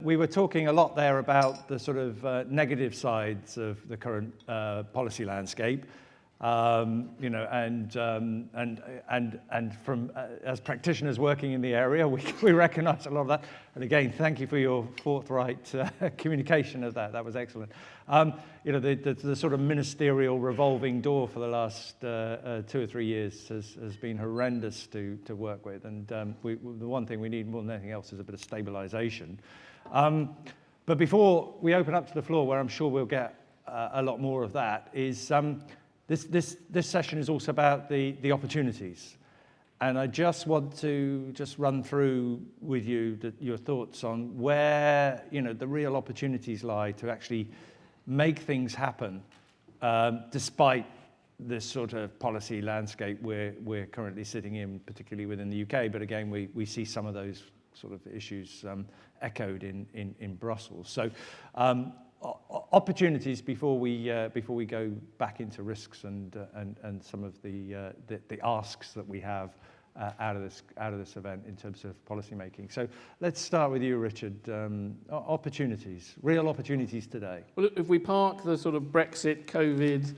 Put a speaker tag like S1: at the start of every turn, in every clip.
S1: We were talking a lot there about the sort of negative sides of the current policy landscape, and from as practitioners working in the area, we recognise a lot of that. And again, thank you for your forthright communication of that. That was excellent. The sort of ministerial revolving door for the last 2 or 3 years has been horrendous to work with, and the one thing we need more than anything else is a bit of stabilisation. But before we open up to the floor, where I'm sure we'll get a lot more of that, is this session is also about the opportunities. And I just want to run through with you your thoughts on where the real opportunities lie to actually make things happen, despite this sort of policy landscape we're currently sitting in, particularly within the UK. But again, we see some of those sort of issues echoed in Brussels. So opportunities before we go back into risks and some of the asks that we have out of this event in terms of policy making. So let's start with you, Richard. Opportunities, real opportunities today.
S2: Well, if we park the sort of Brexit, COVID,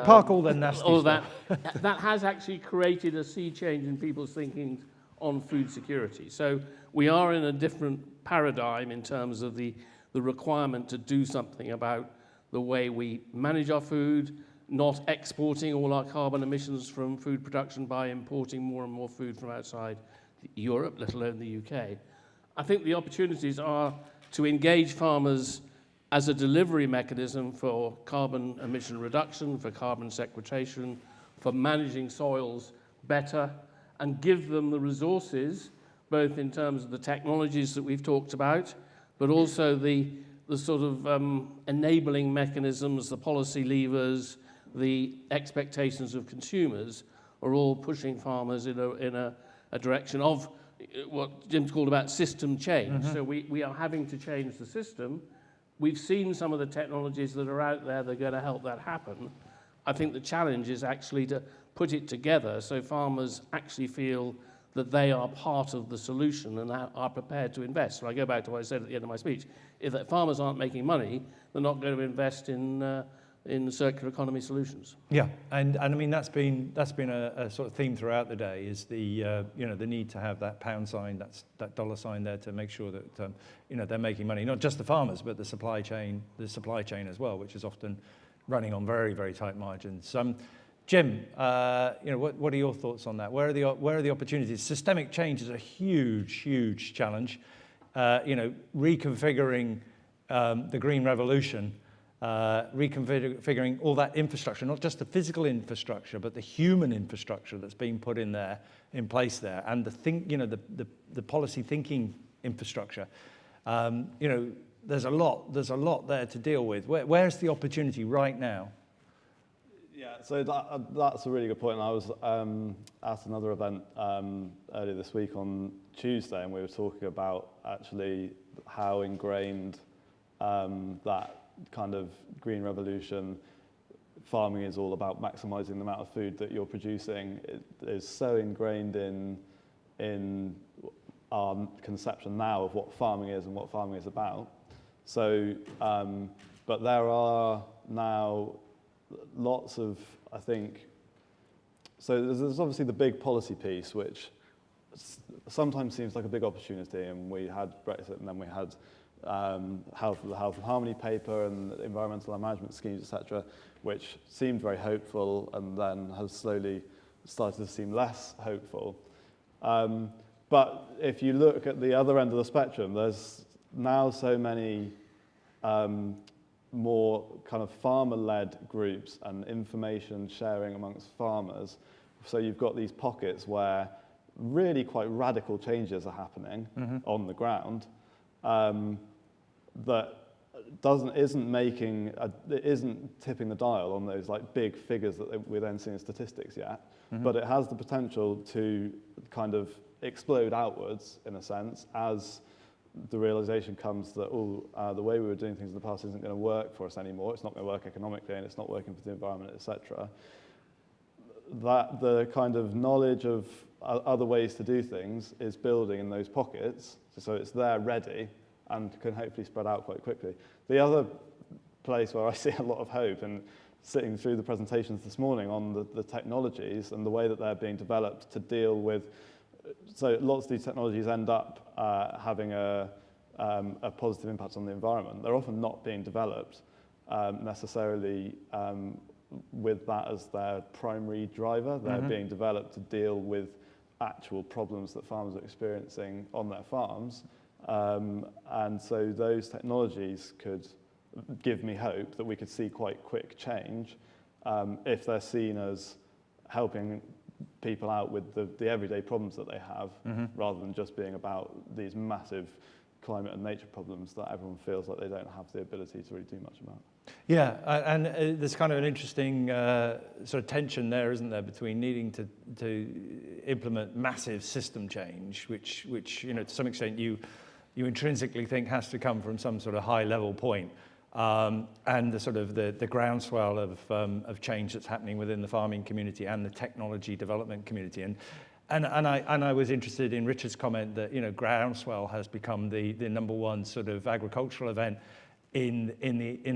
S1: park all the nasty
S2: all
S1: stuff.
S2: that has actually created a sea change in people's thinking on food security. So we are in a different paradigm in terms of the requirement to do something about the way we manage our food, not exporting all our carbon emissions from food production by importing more and more food from outside Europe, let alone the UK. I think the opportunities are to engage farmers as a delivery mechanism for carbon emission reduction, for carbon sequestration, for managing soils better, and give them the resources, both in terms of the technologies that we've talked about, but also the sort of enabling mechanisms, the policy levers, the expectations of consumers are all pushing farmers in a direction of what Jim's called about system change. Mm-hmm. So we are having to change the system. We've seen some of the technologies that are out there that are going to help that happen. I think the challenge is actually to put it together so farmers actually feel that they are part of the solution and are prepared to invest. So I go back to what I said at the end of my speech. If the farmers aren't making money, they're not going to invest in circular economy solutions.
S1: Yeah, and I mean that's been a sort of theme throughout the day, is the need to have that pound sign, that dollar sign there to make sure that they're making money, not just the farmers but the supply chain as well, which is often running on very, very tight margins. Jim, what are your thoughts on that? Where are the opportunities? Systemic change is a huge challenge. Reconfiguring the green revolution, reconfiguring all that infrastructure, not just the physical infrastructure, but the human infrastructure that's being put in place there, and the policy thinking infrastructure. There's a lot there to deal with. Where's the opportunity right now?
S3: Yeah, so that's a really good point. I was at another event earlier this week on Tuesday, and we were talking about actually how ingrained that kind of green revolution farming is all about maximising the amount of food that you're producing. It is so ingrained in our conception now of what farming is and what farming is about. So, but there are now lots of, I think, so there's obviously the big policy piece, which sometimes seems like a big opportunity, and we had Brexit, and then we had the Health and Harmony paper and environmental management schemes, etc., which seemed very hopeful and then has slowly started to seem less hopeful. But if you look at the other end of the spectrum, there's now so many more kind of farmer-led groups and information sharing amongst farmers. So you've got these pockets where really quite radical changes are happening on the ground that isn't tipping the dial on those like big figures that we're then seeing in statistics yet, but it has the potential to kind of explode outwards in a sense as the realization comes that the way we were doing things in the past isn't going to work for us anymore. It's not going to work economically, and it's not working for the environment, etc. That the kind of knowledge of other ways to do things is building in those pockets, so it's there ready, and can hopefully spread out quite quickly. The other place where I see a lot of hope, and sitting through the presentations this morning on the technologies and the way that they're being developed to deal with, so lots of these technologies end up having a positive impact on the environment. They're often not being developed necessarily with that as their primary driver. They're being developed to deal with actual problems that farmers are experiencing on their farms. And so those technologies could give me hope that we could see quite quick change if they're seen as helping people out with the everyday problems that they have, rather than just being about these massive climate and nature problems that everyone feels like they don't have the ability to really do much about.
S1: Yeah, and there's kind of an interesting sort of tension there, isn't there, between needing to implement massive system change, which you know, to some extent you intrinsically think has to come from some sort of high level point, and the sort of the groundswell of change that's happening within the farming community and the technology development community. And I was interested in Richard's comment that, you know, groundswell has become the number one sort of agricultural event in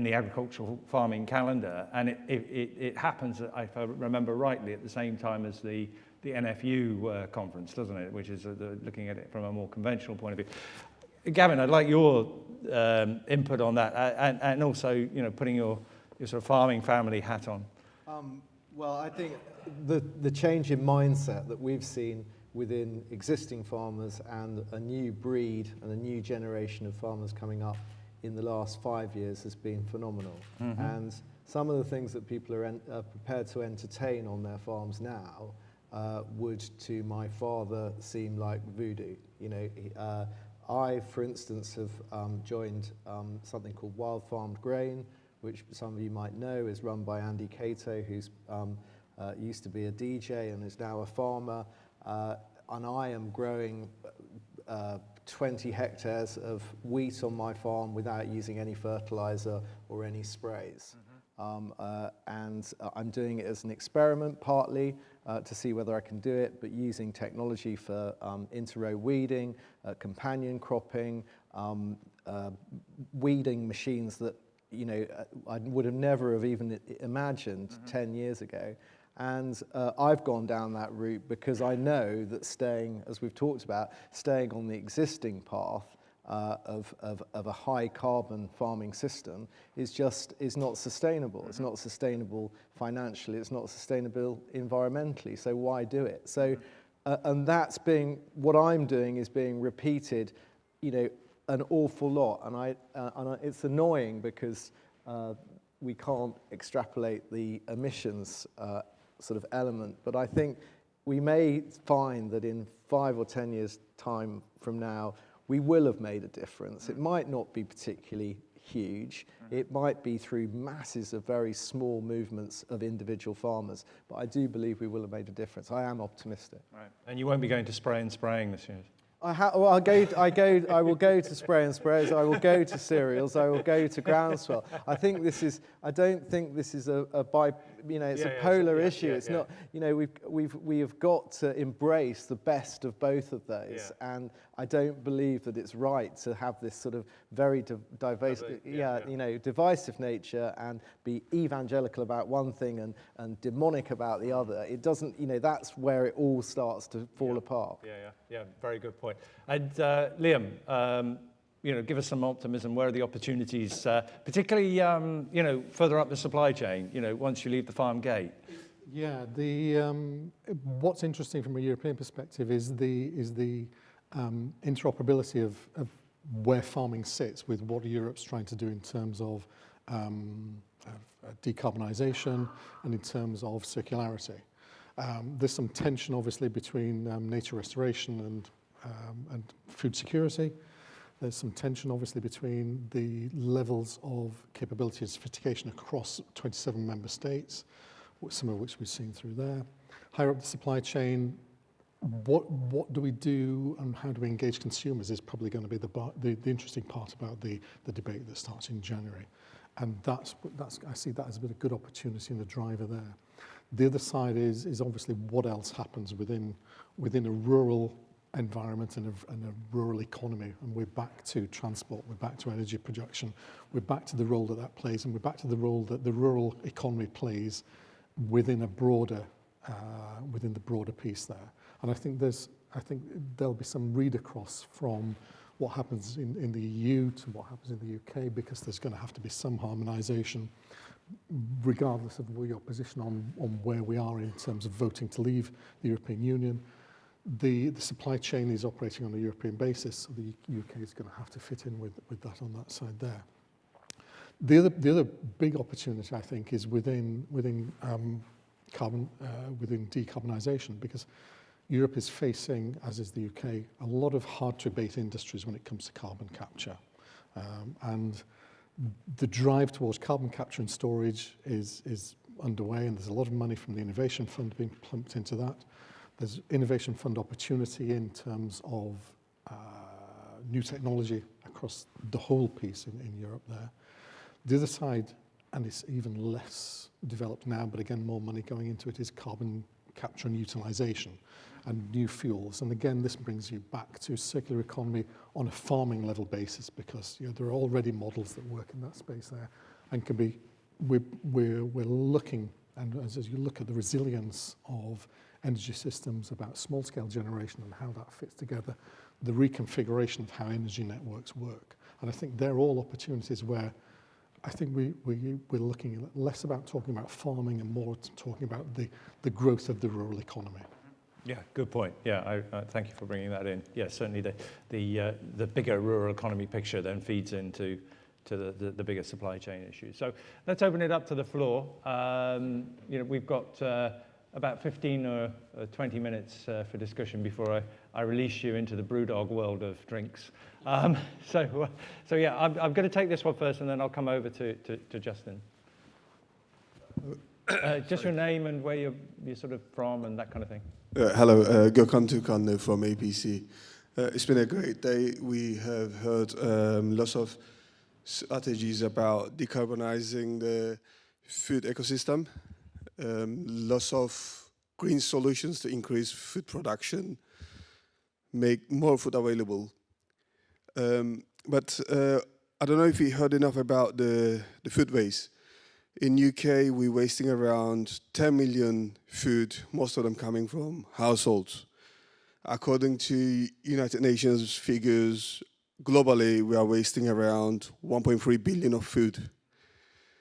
S1: the agricultural farming calendar, and it happens, if I remember rightly, at the same time as the NFU conference, doesn't it? Which is looking at it from a more conventional point of view. Gavin, I'd like your input on that, and also, you know, putting your sort of farming family hat on.
S4: Well, I think the change in mindset that we've seen within existing farmers and a new breed and a new generation of farmers coming up in the last 5 years has been phenomenal. And some of the things that people are prepared to entertain on their farms now would, to my father, seem like voodoo. You know, I, for instance, have joined something called Wild Farmed Grain, which some of you might know is run by Andy Cato, who's used to be a DJ and is now a farmer. And I am growing 20 hectares of wheat on my farm without using any fertilizer or any sprays. And I'm doing it as an experiment, partly to see whether I can do it, but using technology for inter-row weeding, companion cropping, weeding machines that, you know, I would have never have even imagined 10 years ago. And I've gone down that route because I know that staying, as we've talked about, staying on the existing path of a high carbon farming system is not sustainable. It's not sustainable financially. It's not sustainable environmentally. So why do it? So, and what I'm doing is being repeated, you know, an awful lot. And it's annoying because we can't extrapolate the emissions sort of element, but I think we may find that in 5 or 10 years' time from now, we will have made a difference. It might not be particularly huge. It might be through masses of very small movements of individual farmers, but I do believe we will have made a difference. I am optimistic.
S1: Right. And you won't be going to spraying this year?
S4: I will go to spray and sprays. I will go to cereals. I will go to groundswell. I don't think this is it's a polar issue. It's not. You know, we have got to embrace the best of both of those, and I don't believe that it's right to have this sort of very divisive nature and be evangelical about one thing and demonic about the other. It doesn't. You know, that's where it all starts to fall apart.
S1: Yeah, very good point. And Liam, you know, give us some optimism. Where are the opportunities, particularly, you know, further up the supply chain, you know, once you leave the farm gate?
S5: Yeah, what's interesting from a European perspective is the interoperability of where farming sits with what Europe's trying to do in terms of decarbonisation and in terms of circularity. There's some tension, obviously, between nature restoration and food security. There's some tension, obviously, between the levels of capability and sophistication across 27 member states, some of which we've seen through there. Higher up the supply chain, what do we do and how do we engage consumers is probably going to be the interesting part about the debate that starts in January. And I see that as a bit of good opportunity and a driver there. The other side is obviously what else happens within a rural environment and a rural economy, and we're back to transport, we're back to energy production, we're back to the role that that plays, and we're back to the role that the rural economy plays within a broader, within the broader piece there. And I think there'll be some read across from what happens in the EU to what happens in the UK, because there's going to have to be some harmonisation, regardless of your position on where we are in terms of voting to leave the European Union. The supply chain is operating on a European basis, so the UK is going to have to fit in with that on that side there. The other big opportunity, I think, is within decarbonisation, because Europe is facing, as is the UK, a lot of hard-to-abate industries when it comes to carbon capture. And the drive towards carbon capture and storage is underway, and there's a lot of money from the Innovation Fund being plumped into that. There's Innovation Fund opportunity in terms of new technology across the whole piece in Europe there. The other side, and it's even less developed now, but again, more money going into it, is carbon capture and utilisation and new fuels. And again, this brings you back to circular economy on a farming level basis, because there are already models that work in that space there, and can be, we're looking, and as you look at the resilience of energy systems, about small scale generation and how that fits together, the reconfiguration of how energy networks work. And I think they're all opportunities where I think we're looking less about talking about farming and more talking about the growth of the rural economy.
S1: Yeah, good point. Yeah, I thank you for bringing that in. Yeah, certainly the bigger rural economy picture then feeds into the bigger supply chain issues. So let's open it up to the floor. We've got about 15 or 20 minutes for discussion before I release you into the brewdog world of drinks. So yeah, I'm going to take this one first, and then I'll come over to Justin. Just your name and where you're sort of from and that kind of thing.
S6: Hello, Gökhan Tukan from APC. It's been a great day. We have heard lots of strategies about decarbonizing the food ecosystem, lots of green solutions to increase food production, make more food available. But I don't know if you heard enough about the food waste. In UK, we're wasting around 10 million food, most of them coming from households. According to United Nations figures, globally, we are wasting around 1.3 billion of food.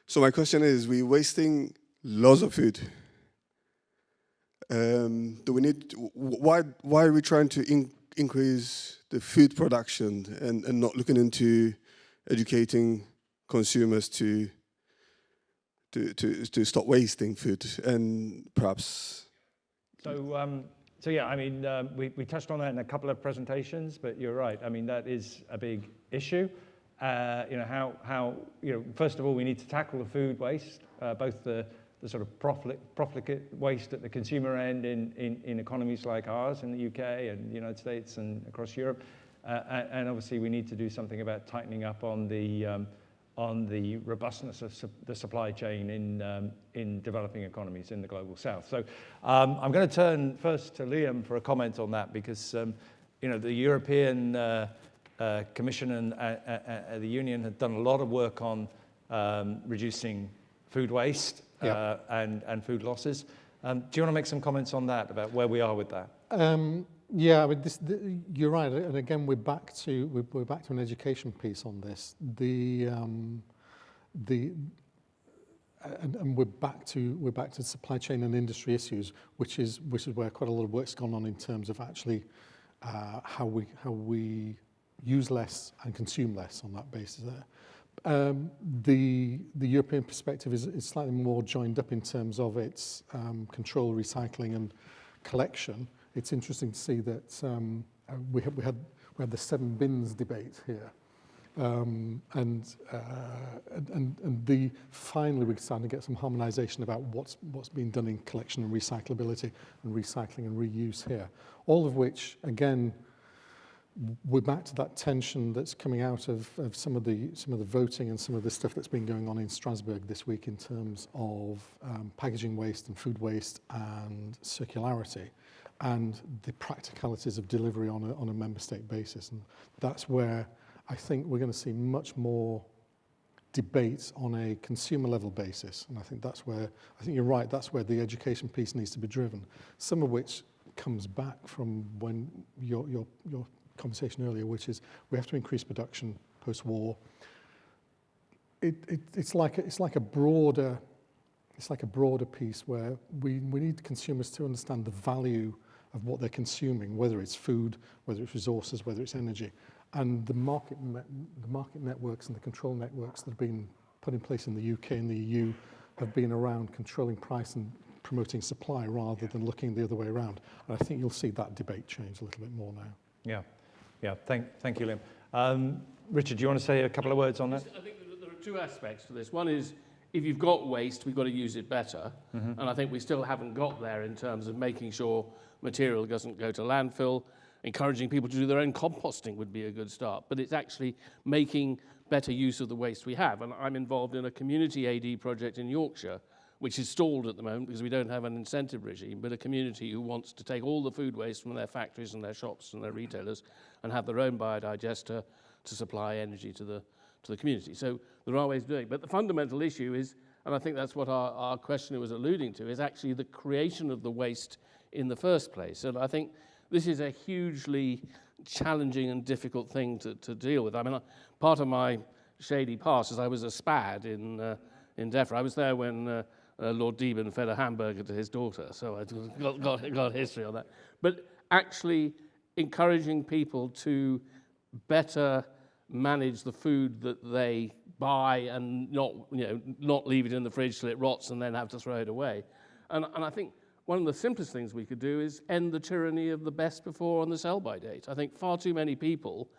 S6: So my question is, we're wasting lots of food. Why are we trying to increase the food production and not looking into educating consumers to stop wasting food, and perhaps?
S1: So yeah, I mean, we touched on that in a couple of presentations, but you're right. I mean, that is a big issue. How first of all, we need to tackle the food waste, both the sort of profligate waste at the consumer end in economies like ours in the UK and the United States and across Europe, and obviously we need to do something about tightening up on the robustness of the supply chain in developing economies in the global south. So I'm going to turn first to Liam for a comment on that, because the European Commission and the Union have done a lot of work on reducing food waste and food losses. Do you want to make some comments on that, about where we are with that?
S5: Yeah, I mean, you're right, and again we're back to an education piece on this. And we're back to supply chain and industry issues, which is where quite a lot of work's gone on in terms of actually how we use less and consume less on that basis there. The European perspective is slightly more joined up in terms of its control, recycling and collection. It's interesting to see that we had the 7 bins debate here, and finally we're starting to get some harmonisation about what's being done in collection and recyclability and recycling and reuse here. All of which, again, we're back to that tension that's coming out of some of the voting and some of the stuff that's been going on in Strasbourg this week in terms of packaging waste and food waste and circularity. and the practicalities of delivery on a member state basis. And that's where I think we're going to see much more debates on a consumer level basis. And I think you're right, that's where the education piece needs to be driven. Some of which comes back from when your conversation earlier, which is we have to increase production post-war. It's like a broader piece where we need consumers to understand the value of what they're consuming, whether it's food, whether it's resources, whether it's energy. And the market networks and the control networks that have been put in place in the UK and the EU have been around controlling price and promoting supply rather than looking the other way around. And I think you'll see that debate change a little bit more now.
S1: Yeah. Thank you, Liam. Richard, do you want to say a couple of words on that?
S2: I think there are two aspects to this. One is, if you've got waste, we've got to use it better. And I think we still haven't got there in terms of making sure material doesn't go to landfill. Encouraging people to do their own composting would be a good start. But it's actually making better use of the waste we have. And I'm involved in a community AD project in Yorkshire, which is stalled at the moment because we don't have an incentive regime, but a community who wants to take all the food waste from their factories and their shops and their retailers and have their own biodigester to supply energy to the community. So there are ways of doing it. But the fundamental issue is, and I think that's what our questioner was alluding to, is actually the creation of the waste in the first place. And I think this is a hugely challenging and difficult thing to deal with. I mean, part of my shady past is I was a SPAD in DEFRA. I was there when Lord Deben fed a hamburger to his daughter, so I got history on that. But actually encouraging people to better manage the food that they buy and not leave it in the fridge till it rots and then have to throw it away. And I think one of the simplest things we could do is end the tyranny of the best before on the sell-by date. I think far too many people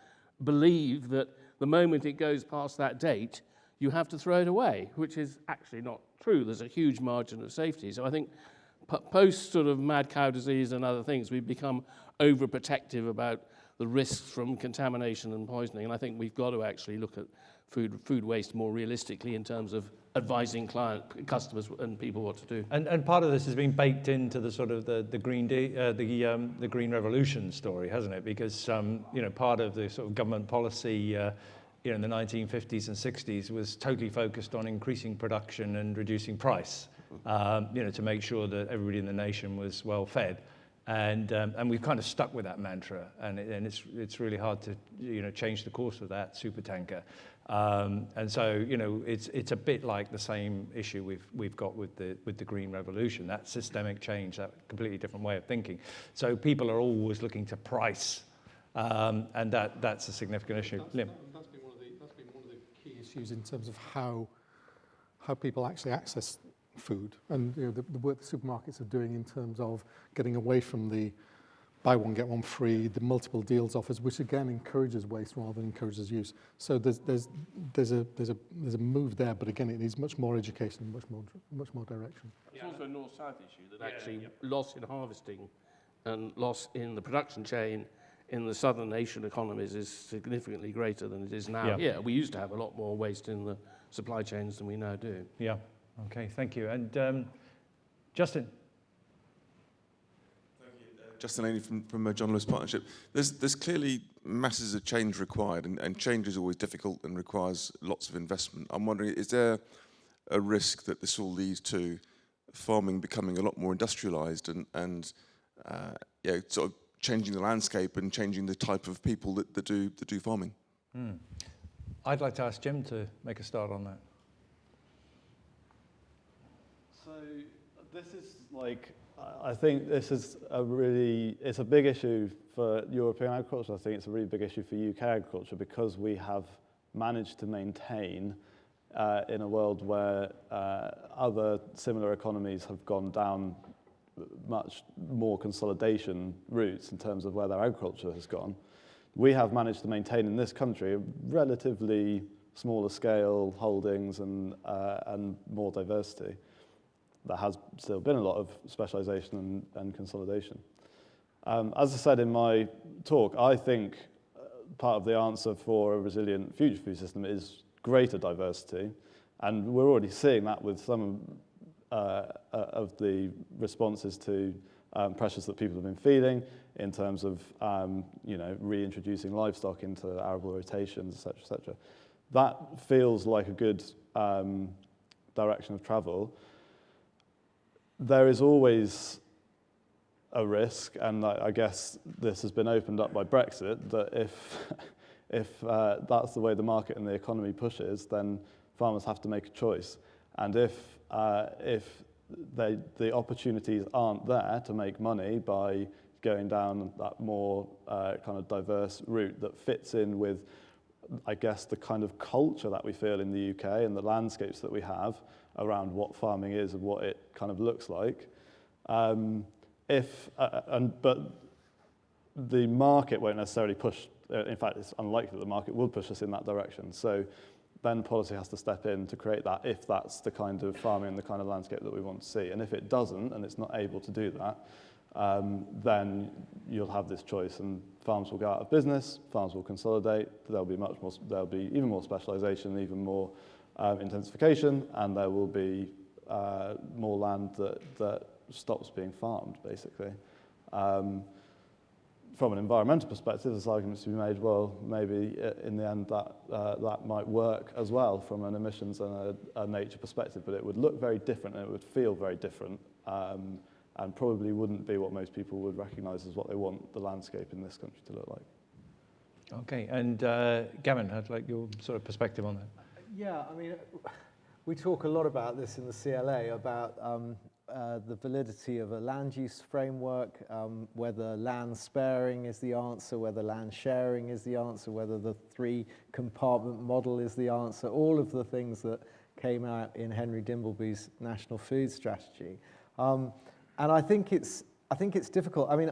S2: believe that the moment it goes past that date, you have to throw it away, which is actually not true. There's a huge margin of safety. So I think post sort of mad cow disease and other things, we've become overprotective about the risks from contamination and poisoning. And I think we've got to actually look at food waste more realistically in terms of advising customers and people what to do.
S1: And part of this has been baked into the sort of the green revolution story, hasn't it? Because part of the sort of government policy in the 1950s and 60s was totally focused on increasing production and reducing price, to make sure that everybody in the nation was well fed. And we've kind of stuck with that mantra, and it's really hard to change the course of that supertanker. And so it's a bit like the same issue we've got with the green revolution, that systemic change, that completely different way of thinking. So people are always looking to price, and that's a significant issue. Liam.
S5: That's been one of the key issues in terms of how people actually access food, and the work the supermarkets are doing in terms of getting away from the buy one get one free, the multiple deals offers, which again encourages waste rather than encourages use. So there's a move there, but again it needs much more education and much more direction.
S2: It's also a north-south issue that actually loss in harvesting and loss in the production chain in the southern nation economies is significantly greater than it is now. Yeah, we used to have a lot more waste in the supply chains than we now do.
S1: Yeah. Okay, thank you. And Justin.
S7: Thank you. Justin Lane from John Lewis Partnership. There's clearly masses of change required, and change is always difficult and requires lots of investment. I'm wondering, is there a risk that this will lead to farming becoming a lot more industrialised and sort of changing the landscape and changing the type of people that do farming?
S1: I'd like to ask Jim to make a start on that.
S3: So this is I think this is it's a big issue for European agriculture. I think it's a really big issue for UK agriculture because we have managed to maintain in a world where other similar economies have gone down much more consolidation routes in terms of where their agriculture has gone. We have managed to maintain in this country a relatively smaller scale holdings and more diversity. There has still been a lot of specialisation and consolidation. As I said in my talk, I think part of the answer for a resilient future food system is greater diversity, and we're already seeing that with some of the responses to pressures that people have been feeling in terms of reintroducing livestock into arable rotations, etc., etc. That feels like a good direction of travel. There is always a risk, and I guess this has been opened up by Brexit, that if that's the way the market and the economy pushes, then farmers have to make a choice. And if the opportunities aren't there to make money by going down that more kind of diverse route that fits in with, I guess, the kind of culture that we feel in the UK and the landscapes that we have around what farming is and what it kind of looks like. But the market won't necessarily push, in fact, it's unlikely that the market will push us in that direction. So then policy has to step in to create that, if that's the kind of farming and the kind of landscape that we want to see. And if it doesn't, and it's not able to do that, then you'll have this choice, and farms will go out of business, farms will consolidate, there'll be even more specialisation, even more intensification, and there will be more land that stops being farmed, basically. From an environmental perspective, there's arguments to be made, well, maybe in the end that might work as well from an emissions and a nature perspective, but it would look very different and it would feel very different, and probably wouldn't be what most people would recognise as what they want the landscape in this country to look like.
S1: Okay, and Gavin, I'd like your sort of perspective on that.
S4: Yeah, I mean, we talk a lot about this in the CLA, about the validity of a land use framework, whether land sparing is the answer, whether land sharing is the answer, whether the 3-compartment model is the answer, all of the things that came out in Henry Dimbleby's National Food Strategy. And I think it's difficult. I mean,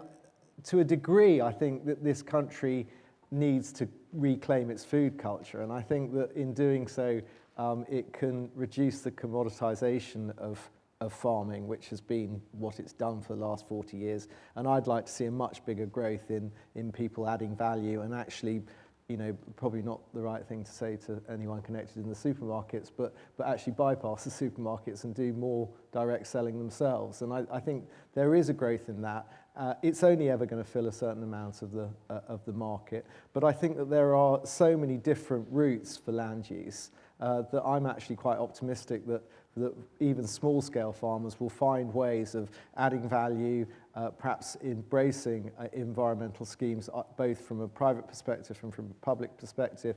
S4: to a degree, I think that this country needs to reclaim its food culture, and I think that in doing so, it can reduce the commoditization of farming, which has been what it's done for the last 40 years. And I'd like to see a much bigger growth in people adding value, and actually, you know, probably not the right thing to say to anyone connected in the supermarkets, but actually bypass the supermarkets and do more direct selling themselves. And I think there is a growth in that. It's only ever going to fill a certain amount of the market. But I think that there are so many different routes for land use that I'm actually quite optimistic that even small-scale farmers will find ways of adding value, perhaps embracing environmental schemes, both from a private perspective and from a public perspective,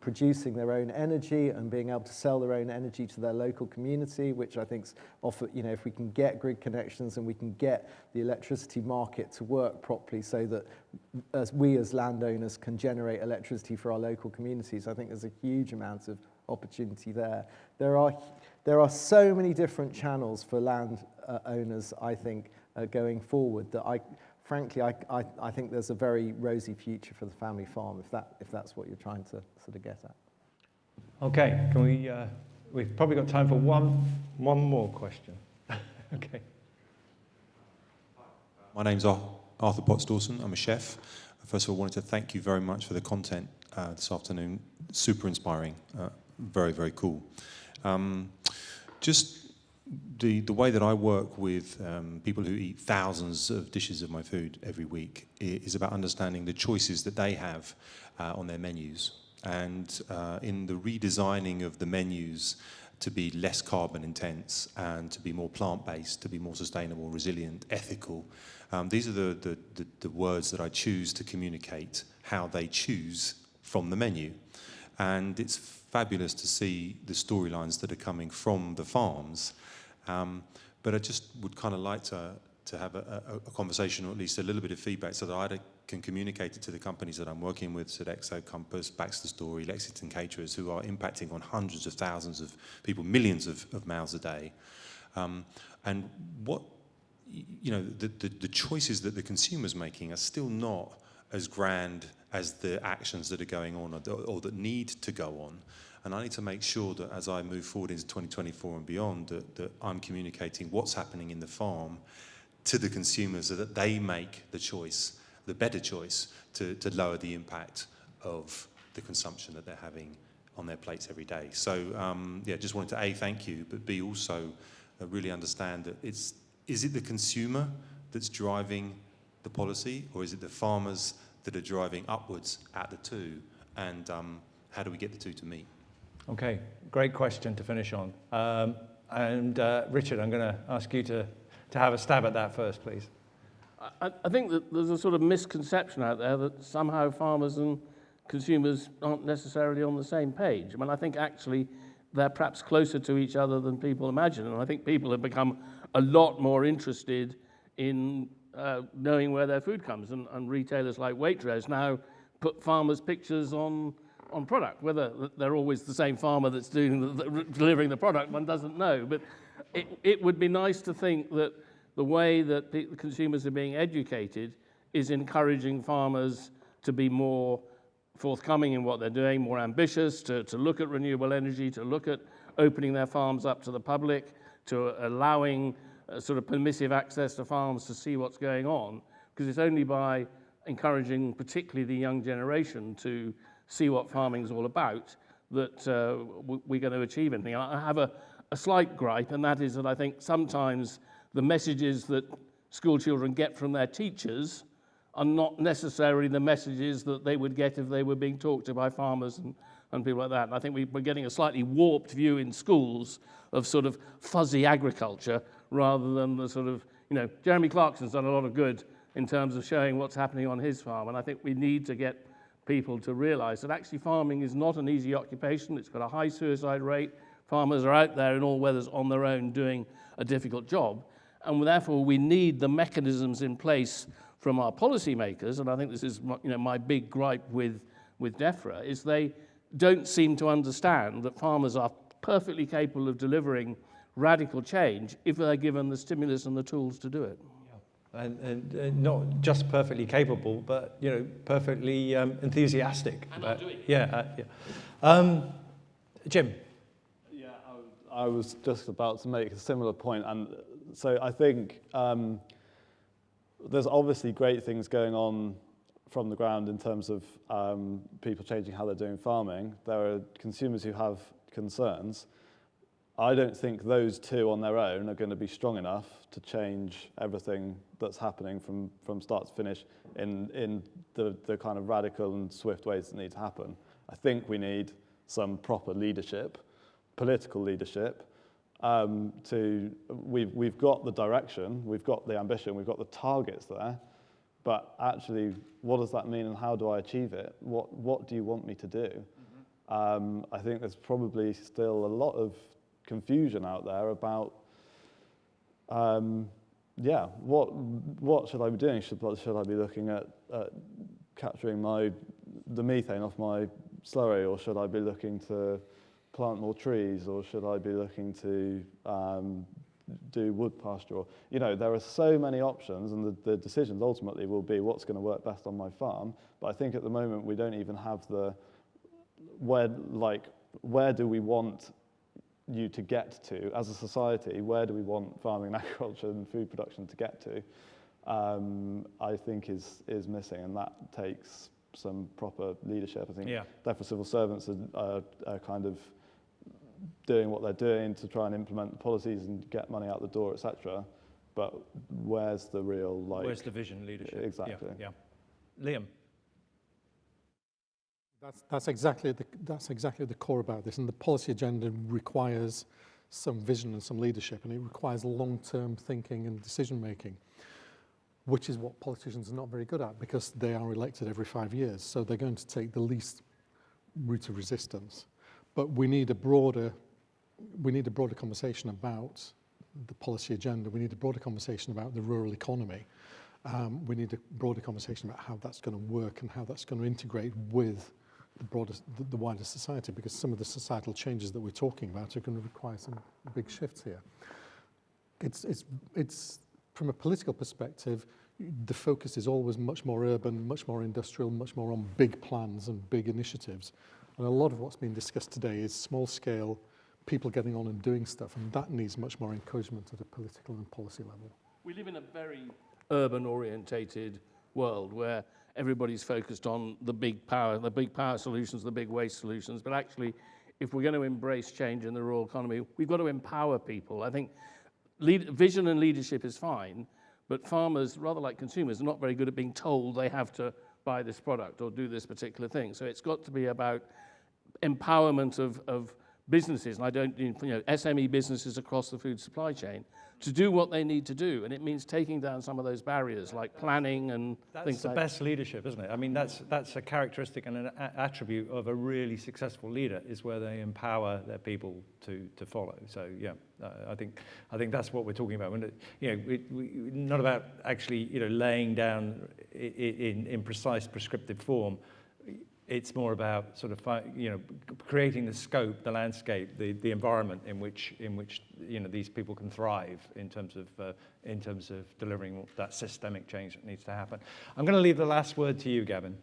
S4: producing their own energy and being able to sell their own energy to their local community, which I think offer, you know, if we can get grid connections and we can get the electricity market to work properly so that as landowners can generate electricity for our local communities, I think there's a huge amount of opportunity there. There are so many different channels for land owners, I think, going forward that I think there's a very rosy future for the family farm, if that's what you're trying to sort of get at.
S1: Okay, can we? We've probably got time for one more question. Okay.
S8: My name's Arthur Potts-Dawson. I'm a chef. First of all, I wanted to thank you very much for the content this afternoon. Super inspiring. Very, very cool. Just the way that I work with people who eat thousands of dishes of my food every week is about understanding the choices that they have on their menus. And in the redesigning of the menus to be less carbon intense and to be more plant-based, to be more sustainable, resilient, ethical, these are the words that I choose to communicate how they choose from the menu. And it's fabulous to see the storylines that are coming from the farms. But I just would kind of like to have a conversation, or at least a little bit of feedback, so that I can communicate it to the companies that I'm working with, Sodexo, Compass, Baxter Story, Lexington Caterers, who are impacting on hundreds of thousands of people, millions of mouths a day. And what, you know, the choices that the consumer's making are still not as grand as the actions that are going on or that need to go on. And I need to make sure that as I move forward into 2024 and beyond, that I'm communicating what's happening in the farm to the consumers so that they make the choice, the better choice, to lower the impact of the consumption that they're having on their plates every day. So, yeah, just wanted to A, thank you, but B, also really understand that is it the consumer that's driving the policy, or is it the farmers that are driving upwards at the two? And how do we get the two to meet?
S1: Okay, great question to finish on. Richard, I'm going to ask you to have a stab at that first, please.
S2: I think that there's a sort of misconception out there that somehow farmers and consumers aren't necessarily on the same page. I mean, I think actually they're perhaps closer to each other than people imagine, and I think people have become a lot more interested in knowing where their food comes, and retailers like Waitrose now put farmers' pictures on product. Whether they're always the same farmer that's delivering the product, one doesn't know, but it would be nice to think that the way that the consumers are being educated is encouraging farmers to be more forthcoming in what they're doing, more ambitious, to look at renewable energy, to look at opening their farms up to the public, to allowing sort of permissive access to farms to see what's going on, because it's only by encouraging particularly the young generation to see what farming is all about that we're going to achieve anything. I have a slight gripe, and that is that I think sometimes the messages that school children get from their teachers are not necessarily the messages that they would get if they were being talked to by farmers and people like that. And I think we're getting a slightly warped view in schools of sort of fuzzy agriculture rather than the sort of, Jeremy Clarkson's done a lot of good in terms of showing what's happening on his farm. And I think we need to get people to realize that actually farming is not an easy occupation. It's got a high suicide rate. Farmers are out there in all weathers on their own doing a difficult job. And therefore, we need the mechanisms in place from our policymakers, and I think this is my big gripe with DEFRA, is they don't seem to understand that farmers are perfectly capable of delivering radical change if they're given the stimulus and the tools to do it.
S1: Yeah. And not just perfectly capable, but perfectly enthusiastic.
S2: And not doing it.
S1: Yeah. Jim.
S3: Yeah, I was just about to make a similar point, and so I think there's obviously great things going on from the ground in terms of people changing how they're doing farming. There are consumers who have concerns. I don't think those two on their own are going to be strong enough to change everything that's happening from start to finish in the kind of radical and swift ways that need to happen. I think we need some proper leadership, political leadership. We've got the direction, we've got the ambition, we've got the targets there, but actually, what does that mean and how do I achieve it? What do you want me to do? I think there's probably still a lot of confusion out there about, what should I be doing? Should I be looking at capturing the methane off my slurry, or should I be looking to plant more trees, or should I be looking to do wood pasture? There are so many options, and the decisions ultimately will be what's going to work best on my farm. But I think at the moment we don't even have where do we want you to get to as a society? Where do we want farming and agriculture and food production to get to? I think is missing, and that takes some proper leadership. I think therefore civil servants are kind of doing what they're doing to try and implement the policies and get money out the door, etc. But where's the real
S1: where's the vision, leadership?
S3: Exactly.
S1: Yeah. Liam.
S5: That's exactly the core about this, and the policy agenda requires some vision and some leadership, and it requires long-term thinking and decision making, which is what politicians are not very good at because they are elected every 5 years, so they're going to take the least route of resistance. But we need a broader conversation about the policy agenda. We need a broader conversation about the rural economy. We need a broader conversation about how that's going to work and how that's going to integrate with the wider society, because some of the societal changes that we're talking about are going to require some big shifts here. It's from a political perspective, the focus is always much more urban, much more industrial, much more on big plans and big initiatives. And a lot of what's being discussed today is small scale, people getting on and doing stuff, and that needs much more encouragement at a political and policy level.
S2: We live in a very urban-orientated world where everybody's focused on the big power solutions, the big waste solutions. But actually, if we're going to embrace change in the rural economy, we've got to empower people. I think vision and leadership is fine, But farmers, rather like consumers, are not very good at being told they have to buy this product or do this particular thing. So it's got to be about empowerment of businesses, and I don't mean, SME businesses across the food supply chain, to do what they need to do. And it means taking down some of those barriers like planning and things
S1: That's the best leadership, isn't it? I mean, that's a characteristic and an attribute of a really successful leader, is where they empower their people to follow. So yeah, I think that's what we're talking about. When we not about actually laying down in precise prescriptive form. It's more about sort of creating the scope, the landscape, the environment in which these people can thrive in terms of delivering that systemic change that needs to happen. I'm going to leave the last word to you, Gavin.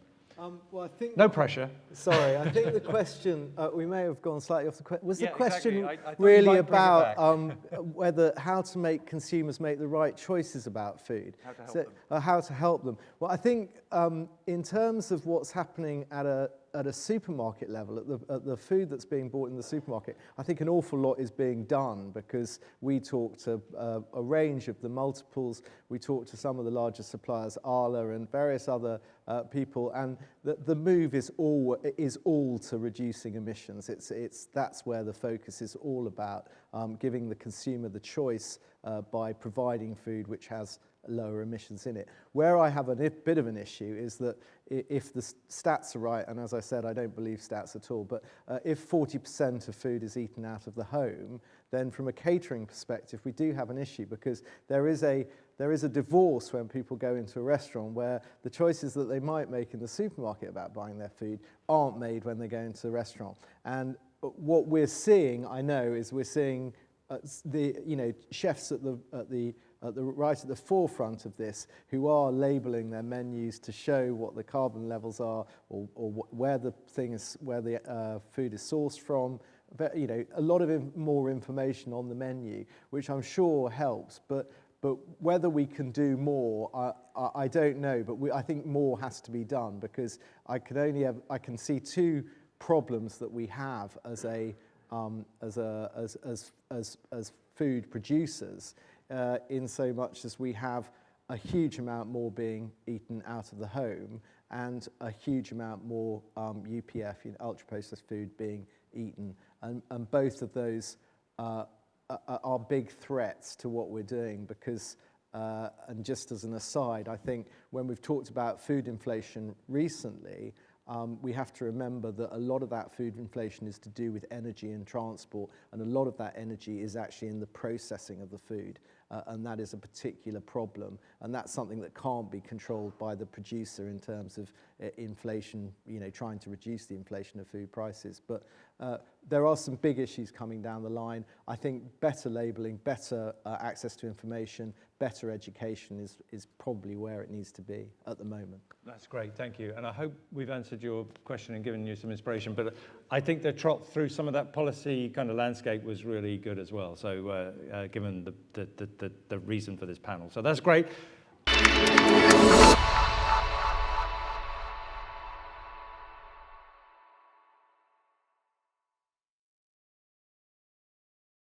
S4: Well, I think
S1: No pressure.
S4: Sorry, I think the question, we may have gone slightly off the question. Was the
S1: Yeah,
S4: question
S1: exactly. I thought you
S4: really
S1: might bring it
S4: about how to make consumers make the right choices about food?
S1: How to help them.
S4: How to help them. Well, I think in terms of what's happening at a supermarket level, at the food that's being bought in the supermarket, I think an awful lot is being done, because we talk to a range of the multiples. We talk to some of the larger suppliers, Arla and various other people, and the move is all to reducing emissions. That's where the focus is all about, giving the consumer the choice by providing food which has lower emissions in it. Where I have a bit of an issue is that if the stats are right, and as I said, I don't believe stats at all, but if 40% of food is eaten out of the home, then from a catering perspective, we do have an issue, because there is a divorce when people go into a restaurant where the choices that they might make in the supermarket about buying their food aren't made when they go into the restaurant. And what we're seeing, I know, is we're seeing chefs at the right at the forefront of this, who are labelling their menus to show what the carbon levels are, or where the food is sourced from. But, a lot of more information on the menu, which I'm sure helps. But whether we can do more, I don't know. But I think more has to be done, because I can see two problems that we have as food producers. In so much as we have a huge amount more being eaten out of the home, and a huge amount more UPF, ultra-processed food, being eaten. And both of those are big threats to what we're doing, because, and just as an aside, I think when we've talked about food inflation recently, we have to remember that a lot of that food inflation is to do with energy and transport, and a lot of that energy is actually in the processing of the food. And that is a particular problem, and that's something that can't be controlled by the producer in terms of inflation, trying to reduce the inflation of food prices. But there are some big issues coming down the line. I think better labelling, better access to information, better education is probably where it needs to be at the moment.
S1: That's great, thank you. And I hope we've answered your question and given you some inspiration. But I think the trot through some of that policy kind of landscape was really good as well. So given the reason for this panel. So that's great.